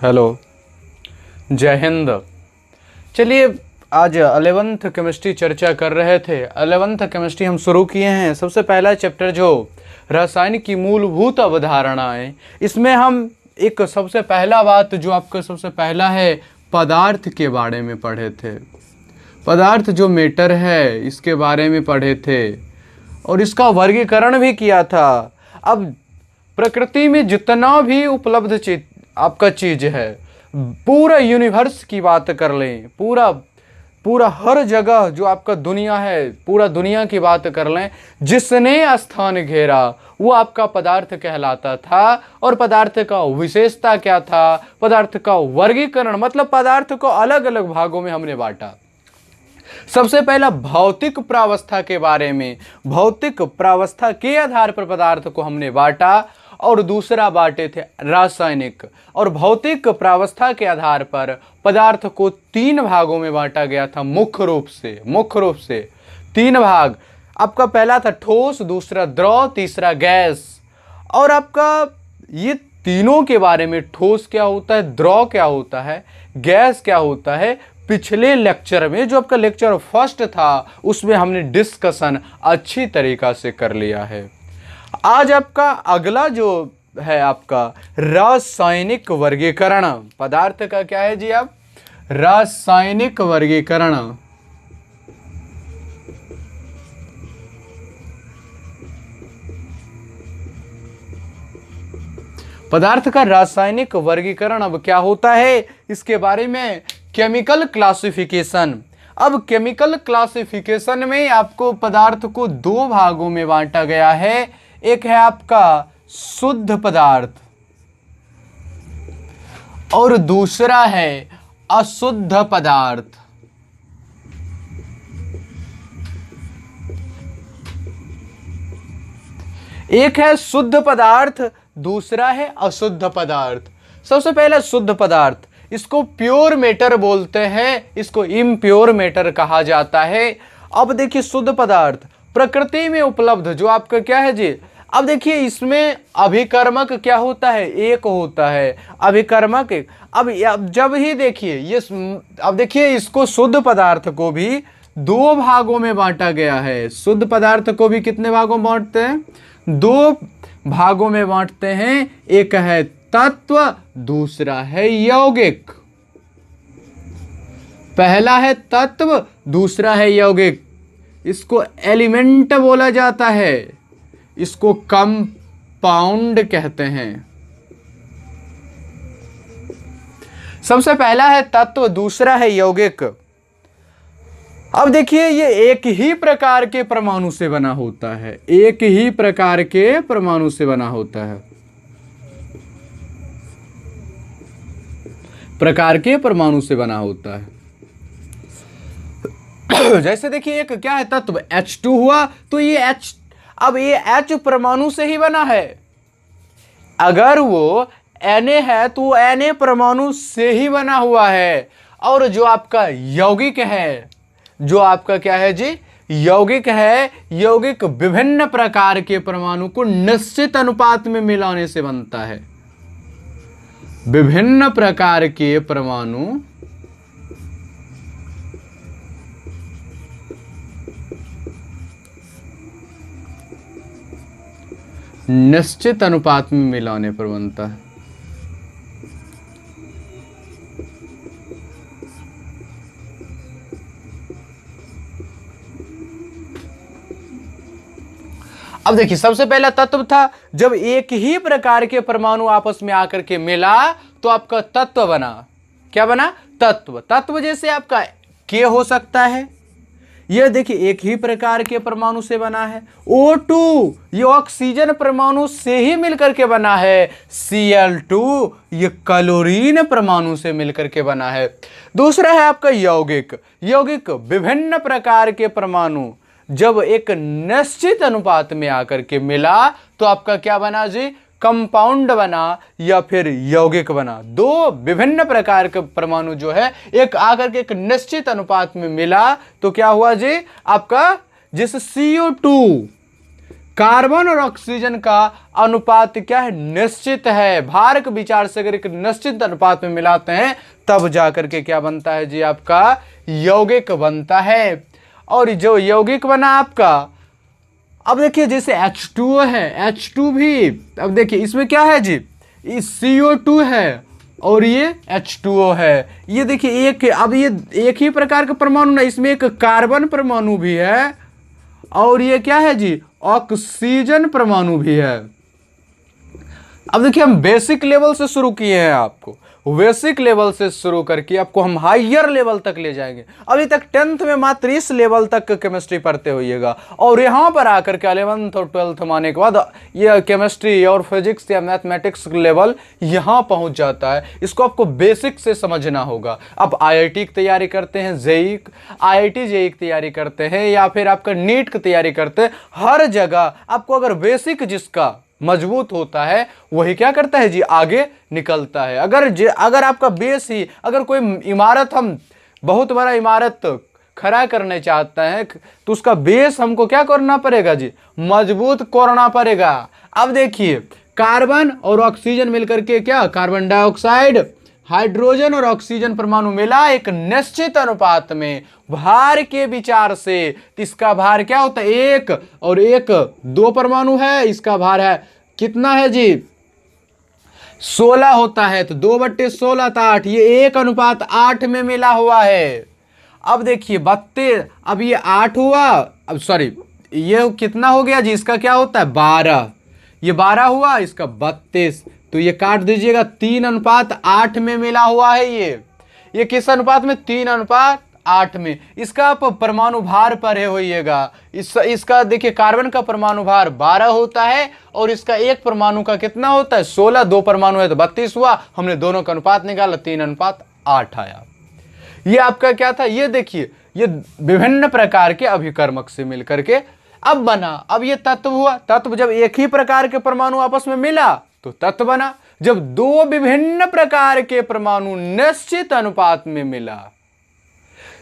Hello, जय हिंद। चलिए, आज 11th केमिस्ट्री चर्चा कर रहे थे। 11th केमिस्ट्री हम शुरू किए हैं। सबसे पहला चैप्टर जो रसायन की मूलभूत अवधारणाएं, इसमें हम एक सबसे पहला बात जो आपका सबसे पहला है, पदार्थ के बारे में पढ़े थे। पदार्थ जो मैटर है इसके बारे में पढ़े थे और इसका वर्गीकरण भी किया था। अब प्रकृति में जितना भी उपलब्ध चीज आपका चीज है, पूरा यूनिवर्स की बात कर लें, पूरा हर जगह जो आपका दुनिया है, पूरा दुनिया की बात कर लें, जिसने स्थान घेरा वो आपका पदार्थ कहलाता था। और पदार्थ का विशेषता क्या था, पदार्थ का वर्गीकरण, मतलब पदार्थ को अलग अलग भागों में हमने बांटा। सबसे पहला भौतिक प्रावस्था के बारे में, भौतिक प्रावस्था के आधार पर पदार्थ को हमने बांटा। और दूसरा बांटे थे रासायनिक। और भौतिक प्रावस्था के आधार पर पदार्थ को 3 भागों में बांटा गया था। मुख्य रूप से 3 भाग। आपका पहला था ठोस, दूसरा द्रव, तीसरा गैस। और आपका ये तीनों के बारे में, ठोस क्या होता है, द्रव क्या होता है, गैस क्या होता है, पिछले लेक्चर में जो आपका लेक्चर फर्स्ट था उसमें हमने डिस्कशन अच्छी तरीका से कर लिया है। आज आपका अगला जो है आपका रासायनिक वर्गीकरण। पदार्थ का क्या है जी, आप रासायनिक वर्गीकरण। पदार्थ का रासायनिक वर्गीकरण अब क्या होता है, इसके बारे में केमिकल क्लासिफिकेशन। अब केमिकल क्लासिफिकेशन में आपको पदार्थ को 2 भागों में बांटा गया है। एक है आपका शुद्ध पदार्थ और दूसरा है अशुद्ध पदार्थ। एक है शुद्ध पदार्थ, दूसरा है अशुद्ध पदार्थ। सबसे पहले शुद्ध पदार्थ, इसको प्योर मैटर बोलते हैं, इसको इम्प्योर मैटर कहा जाता है। अब देखिए शुद्ध पदार्थ प्रकृति में उपलब्ध जो आपका क्या है जी। अब देखिए इसमें अभिकर्मक क्या होता है, एक होता है अभिकर्मक एक। अब जब ही देखिए ये, अब देखिए इसको शुद्ध पदार्थ को भी 2 भागों में बांटा गया है। शुद्ध पदार्थ को भी कितने भागों में बांटते हैं, 2 भागों में बांटते हैं। एक है तत्व, दूसरा है यौगिक। पहला है तत्व, दूसरा है यौगिक। इसको एलिमेंट बोला जाता है, इसको कंपाउंड कहते हैं। सबसे पहला है तत्व, दूसरा है यौगिक। अब देखिए ये एक ही प्रकार के परमाणु से बना होता है, एक ही प्रकार के परमाणु से बना होता है, प्रकार के परमाणु से बना होता है। जैसे देखिए एक क्या है तत्व H2 हुआ, तो ये H, अब ये H परमाणु से ही बना है। अगर वो Na है तो वो Na परमाणु से ही बना हुआ है। और जो आपका यौगिक है, जो आपका क्या है जी, यौगिक है, यौगिक विभिन्न प्रकार के परमाणु को निश्चित अनुपात में मिलाने से बनता है। विभिन्न प्रकार के परमाणु निश्चित अनुपात में मिलाने पर बनता है। अब देखिए सबसे पहला तत्व था, जब एक ही प्रकार के परमाणु आपस में आकर के मिला तो आपका तत्व बना। क्या बना, तत्व। तत्व जैसे आपका के हो सकता है, यह देखिए एक ही प्रकार के परमाणु से बना है। O2 ये ऑक्सीजन परमाणु से ही मिलकर के बना है। Cl2 ये क्लोरीन परमाणु से मिलकर के बना है। दूसरा है आपका यौगिक। यौगिक विभिन्न प्रकार के परमाणु जब एक निश्चित अनुपात में आकर के मिला तो आपका क्या बना जी, कंपाउंड बना या फिर यौगिक बना। 2 विभिन्न प्रकार के परमाणु जो है एक आकर के एक निश्चित अनुपात में मिला तो क्या हुआ जी, आपका जैसे CO2 कार्बन और ऑक्सीजन का अनुपात क्या है, निश्चित है। भार के विचार से अगर एक निश्चित अनुपात में मिलाते हैं तब जाकर के क्या बनता है जी, आपका यौगिक बनता है। और जो यौगिक बना आपका, अब देखिए जैसे H2O है, H2 भी, अब देखिए इसमें क्या है जी, इस CO2 है और ये H2O है। ये देखिए एक, अब ये एक ही प्रकार का परमाणु ना, इसमें एक कार्बन परमाणु भी है और ये क्या है जी, ऑक्सीजन परमाणु भी है। अब देखिए हम बेसिक लेवल से शुरू किए हैं, आपको बेसिक लेवल से शुरू करके आपको हम हायर लेवल तक ले जाएंगे। अभी तक 10th में मात्र इस लेवल तक केमिस्ट्री पढ़ते होइएगा, और यहाँ पर आकर के 11th और 12th में आने के बाद ये केमिस्ट्री और फिजिक्स या मैथमेटिक्स लेवल यहाँ पहुँच जाता है। इसको आपको बेसिक से समझना होगा। आप IIT की तैयारी करते हैं, जेई IIT जेई की तैयारी करते हैं, या फिर आपका नीट की तैयारी करते हैं, हर जगह आपको अगर बेसिक जिसका मजबूत होता है वही क्या करता है जी, आगे निकलता है। अगर आपका बेस ही, अगर कोई इमारत, हम बहुत बड़ा इमारत खड़ा करने चाहते हैं तो उसका बेस हमको क्या करना पड़ेगा जी, मजबूत करना पड़ेगा। अब देखिए कार्बन और ऑक्सीजन मिलकर के क्या, कार्बन डाइऑक्साइड, हाइड्रोजन और ऑक्सीजन परमाणु मिला एक निश्चित अनुपात में भार के विचार से। इसका भार क्या होता है, 1 और 1 2 परमाणु है, इसका भार है कितना है जी, 16 होता है, तो 2/16 तो 8, ये 1:8 में मिला हुआ है। अब देखिए 32, अब ये 8 हुआ, अब सॉरी ये कितना हो गया जी, इसका क्या होता है 12, ये 12 हुआ, इसका 32, तो ये काट दीजिएगा, 3:8 में मिला हुआ है। ये किस अनुपात में, 3:8 में। इसका आप परमाणु भार पर है होइएगा, इसका देखिए कार्बन का परमाणु भार 12 होता है और इसका एक परमाणु का कितना होता है 16, 2 परमाणु है तो 32 हुआ। हमने दोनों का अनुपात निकाला, 3:8 आया। ये आपका क्या था, ये देखिए ये विभिन्न प्रकार के अभिकर्मक से मिलकर के अब बना। अब ये तत्व हुआ, तत्व जब एक ही प्रकार के परमाणु आपस में मिला तो तत्व बना। जब 2 विभिन्न प्रकार के परमाणु निश्चित अनुपात में मिला,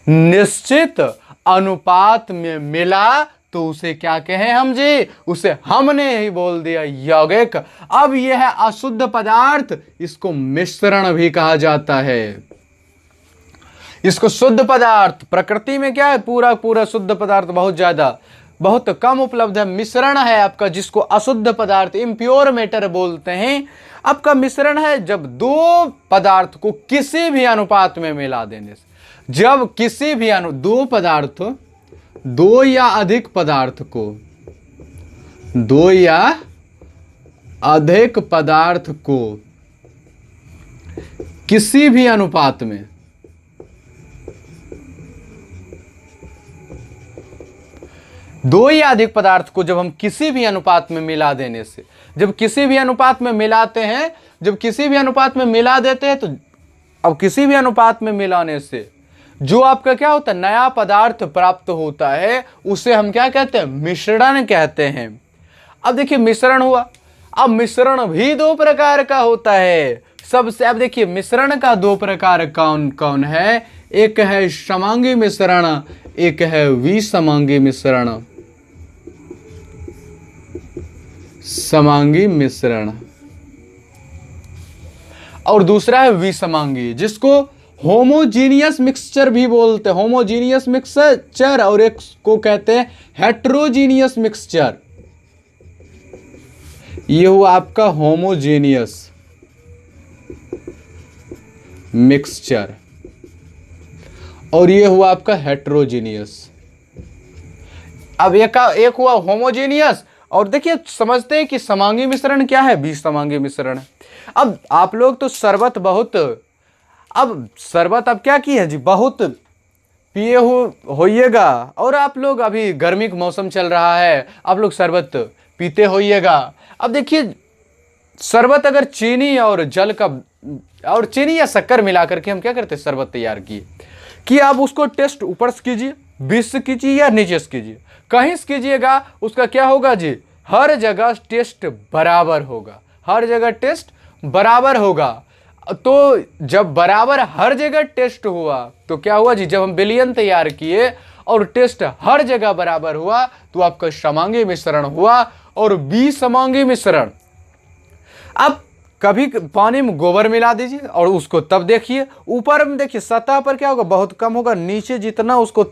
निश्चित अनुपात में मिला, तो उसे क्या कहें हम जी, उसे हमने ही बोल दिया यौगिक। अब यह है अशुद्ध पदार्थ, इसको मिश्रण भी कहा जाता है। इसको शुद्ध पदार्थ, प्रकृति में क्या है, पूरा पूरा शुद्ध पदार्थ बहुत कम उपलब्ध है। मिश्रण है आपका, जिसको अशुद्ध पदार्थ, इम्प्योर मैटर बोलते हैं। आपका मिश्रण है जब 2 पदार्थ को किसी भी अनुपात में मिला देने से, जब किसी भी 2 पदार्थ, 2 या अधिक पदार्थ को, 2 या अधिक पदार्थ को किसी भी अनुपात में, दो या अधिक पदार्थ को जब हम किसी भी अनुपात में मिला देने से, जब किसी भी अनुपात में मिलाते हैं, जब किसी भी अनुपात में मिला देते हैं, तो अब किसी भी अनुपात में मिलाने से जो आपका क्या होता है, नया पदार्थ प्राप्त होता है, उसे हम क्या कहते हैं, मिश्रण कहते हैं। अब देखिए मिश्रण हुआ। अब मिश्रण भी 2 प्रकार का होता है सबसे। अब देखिए मिश्रण का 2 प्रकार कौन कौन है, एक है समांगी मिश्रण, एक है विसमांगी मिश्रण। समांगी मिश्रण और दूसरा है विसमांगी, जिसको होमोजीनियस मिक्सचर भी बोलते हैं। होमोजीनियस मिक्सचर, और एक को कहते हैं हेट्रोजीनियस मिक्सचर। ये हुआ आपका होमोजीनियस मिक्सचर और ये हुआ आपका हेट्रोजीनियस। अब एक हुआ होमोजीनियस, और देखिए समझते हैं कि समांगी मिश्रण क्या है, विसमांगी मिश्रण। अब आप लोग तो शरबत बहुत, अब शरबत अब क्या किए जी, बहुत पिए होइएगा, और आप लोग अभी गर्मी का मौसम चल रहा है, आप लोग शरबत पीते होइएगा। अब देखिए शरबत अगर चीनी और जल का, और चीनी या शक्कर मिलाकर के हम क्या करते हैं, शरबत तैयार किए, कि आप उसको टेस्ट ऊपर से कीजिए, बीच से कीजिए या नीचे से कीजिए, कहीं से कीजिएगा, उसका क्या होगा जी, हर जगह टेस्ट बराबर होगा, हर जगह टेस्ट बराबर होगा। तो जब बराबर हर जगह टेस्ट हुआ तो क्या हुआ जी, जब हम विलयन तैयार किए और टेस्ट हर जगह बराबर हुआ तो आपका समांगी मिश्रण हुआ, और विषमांगी मिश्रण। अब कभी पानी में गोबर मिला दीजिए और उसको तब देखिए, ऊपर में देखिए सतह पर क्या होगा, बहुत कम होगा, नीचे जितना उसको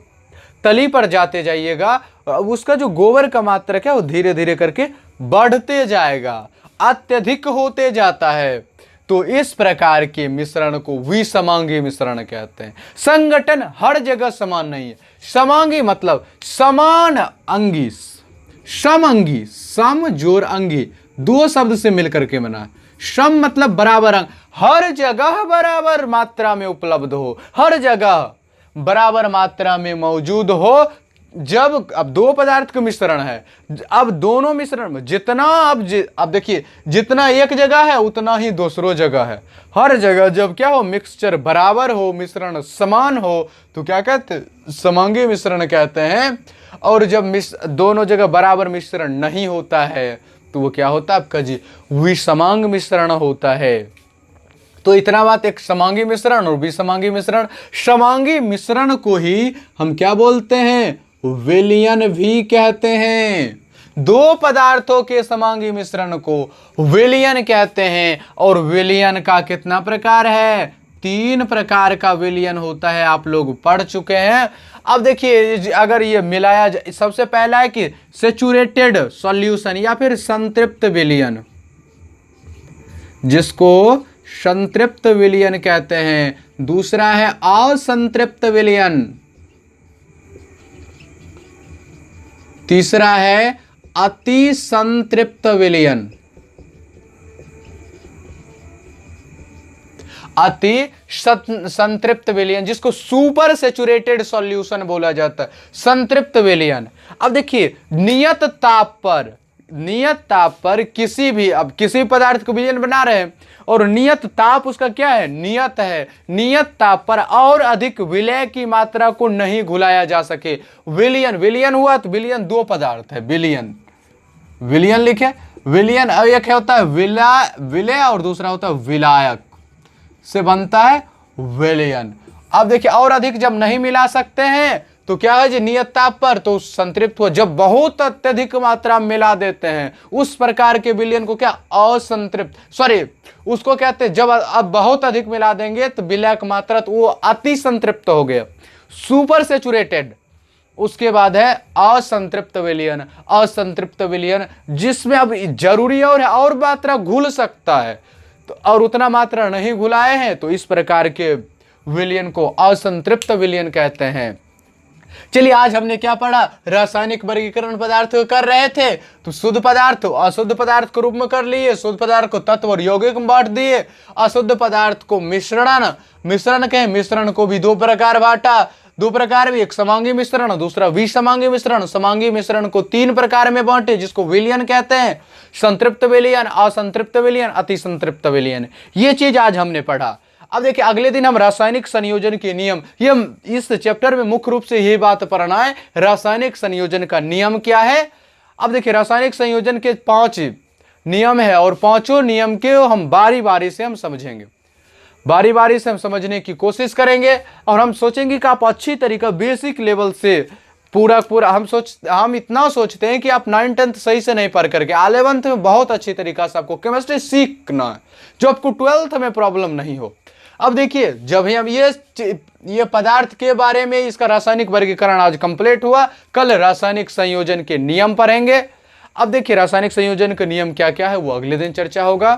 तली पर जाते जाइएगा उसका जो गोबर का मात्रा क्या वो धीरे धीरे करके बढ़ते जाएगा, अत्यधिक होते जाता है। तो इस प्रकार के मिश्रण को विषमांगी मिश्रण कहते हैं। संगठन हर जगह समान नहीं है। समांगी मतलब समान अंगी, समअंगी, सम जोर अंगी, दो शब्द से मिलकर के बना है। सम मतलब बराबर अंग, हर जगह बराबर मात्रा में उपलब्ध हो, हर जगह बराबर मात्रा में मौजूद हो। जब अब दो पदार्थ का मिश्रण है, अब दोनों मिश्रण में जितना अब देखिए जितना एक जगह है उतना ही दूसरों जगह है। हर जगह जब क्या हो, मिक्सचर बराबर हो, मिश्रण समान हो, तो क्या कहते हैं, समांगी मिश्रण कहते हैं। और जब दोनों जगह बराबर मिश्रण नहीं होता है तो वो क्या होता है आपका जी, विषमांग मिश्रण होता है। तो इतना बात एक समांगी मिश्रण और विषमांगी मिश्रण। समांगी मिश्रण को ही हम क्या बोलते हैं, विलयन भी कहते हैं। दो पदार्थों के समांगी मिश्रण को विलयन कहते हैं। और विलयन का कितना प्रकार है, 3 प्रकार का विलयन होता है, आप लोग पढ़ चुके हैं। अब देखिए अगर ये मिलाया जाए, सबसे पहला है कि सैचुरेटेड सॉल्यूशन या फिर संतृप्त विलयन, जिसको संतृप्त विलयन कहते हैं। दूसरा है असंतृप्त विलयन। तीसरा है अति संतृप्त विलयन। अति संतृप्त विलयन जिसको सुपर सैचुरेटेड सॉल्यूशन बोला जाता है, संतृप्त विलयन। अब देखिए नियत ताप पर किसी भी, अब किसी पदार्थ को विलयन बना रहे हैं और नियत ताप उसका क्या है, नियत है। नियत ताप पर और अधिक विलय की मात्रा को नहीं घुलाया जा सके। विलयन हुआ तो विलयन दो पदार्थ है, विलयन लिखे, विलयन एक होता है विलय और दूसरा होता है विलायक, से बनता है विलयन। अब देखिए और अधिक जब नहीं मिला सकते हैं तो क्या है जी, नियत ताप पर तो संतृप्त हुआ। जब बहुत अत्यधिक मात्रा में मिला देते हैं उस प्रकार के विलयन को क्या, असंतृप्त, उसको कहते हैं जब अब बहुत अधिक मिला देंगे तो विलय की मात्रा तो वो अति संतृप्त हो गया, सुपर सैचुरेटेड। उसके बाद है असंतृप्त विलयन। असंतृप्त विलयन जिसमें अब जरूरी और मात्रा घुल सकता है तो और उतना मात्रा नहीं घुलाए हैं, तो इस प्रकार के विलयन को असंतृप्त विलयन कहते हैं। चलिए आज हमने क्या पढ़ा, रासायनिक वर्गीकरण पदार्थ कर रहे थे तो शुद्ध पदार्थ अशुद्ध पदार्थ के रूप में कर लिए, शुद्ध पदार्थ को तत्व और यौगिक में बांट दिए, अशुद्ध पदार्थ को मिश्रण कहें। मिश्रण को भी 2 प्रकार बांटा, 2 प्रकार भी, एक समांगी मिश्रण दूसरा विषमांगी मिश्रण। समांगी मिश्रण को 3 प्रकार में बांटे जिसको विलयन कहते हैं, संतृप्त विलयन, असंतृप्त विलयन, अति संतृप्त विलयन। ये चीज आज हमने पढ़ा। अब देखिए अगले दिन हम रासायनिक संयोजन के नियम, ये इस चैप्टर में मुख्य रूप से यही बात पढ़ना है, रासायनिक संयोजन का नियम क्या है। अब देखिए रासायनिक संयोजन के 5 नियम है और 5 नियम के हम बारी बारी से हम समझेंगे, बारी बारी से हम समझने की कोशिश करेंगे और हम सोचेंगे कि आप अच्छी तरीका बेसिक लेवल से पूरा हम इतना सोचते हैं कि आप 9th-10th सही से नहीं पढ़ करके 11th में बहुत अच्छी तरीका से आपको केमिस्ट्री सीखना है, जो आपको 12th में प्रॉब्लम नहीं हो। अब देखिए जब हम ये पदार्थ के बारे में इसका रासायनिक वर्गीकरण आज कंप्लीट हुआ, कल रासायनिक संयोजन के नियम पढ़ेंगे। अब देखिए रासायनिक संयोजन के नियम क्या क्या है वो अगले दिन चर्चा होगा।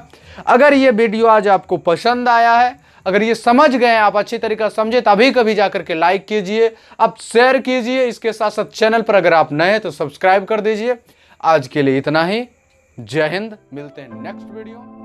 अगर ये वीडियो आज आपको पसंद आया है, अगर ये समझ गए आप अच्छी तरीका समझे, तभी कभी जाकर के लाइक कीजिए, आप शेयर कीजिए। इसके साथ साथ चैनल पर अगर आप नए हैं तो सब्सक्राइब कर दीजिए। आज के लिए इतना ही। जय हिंद, मिलते हैं नेक्स्ट वीडियो।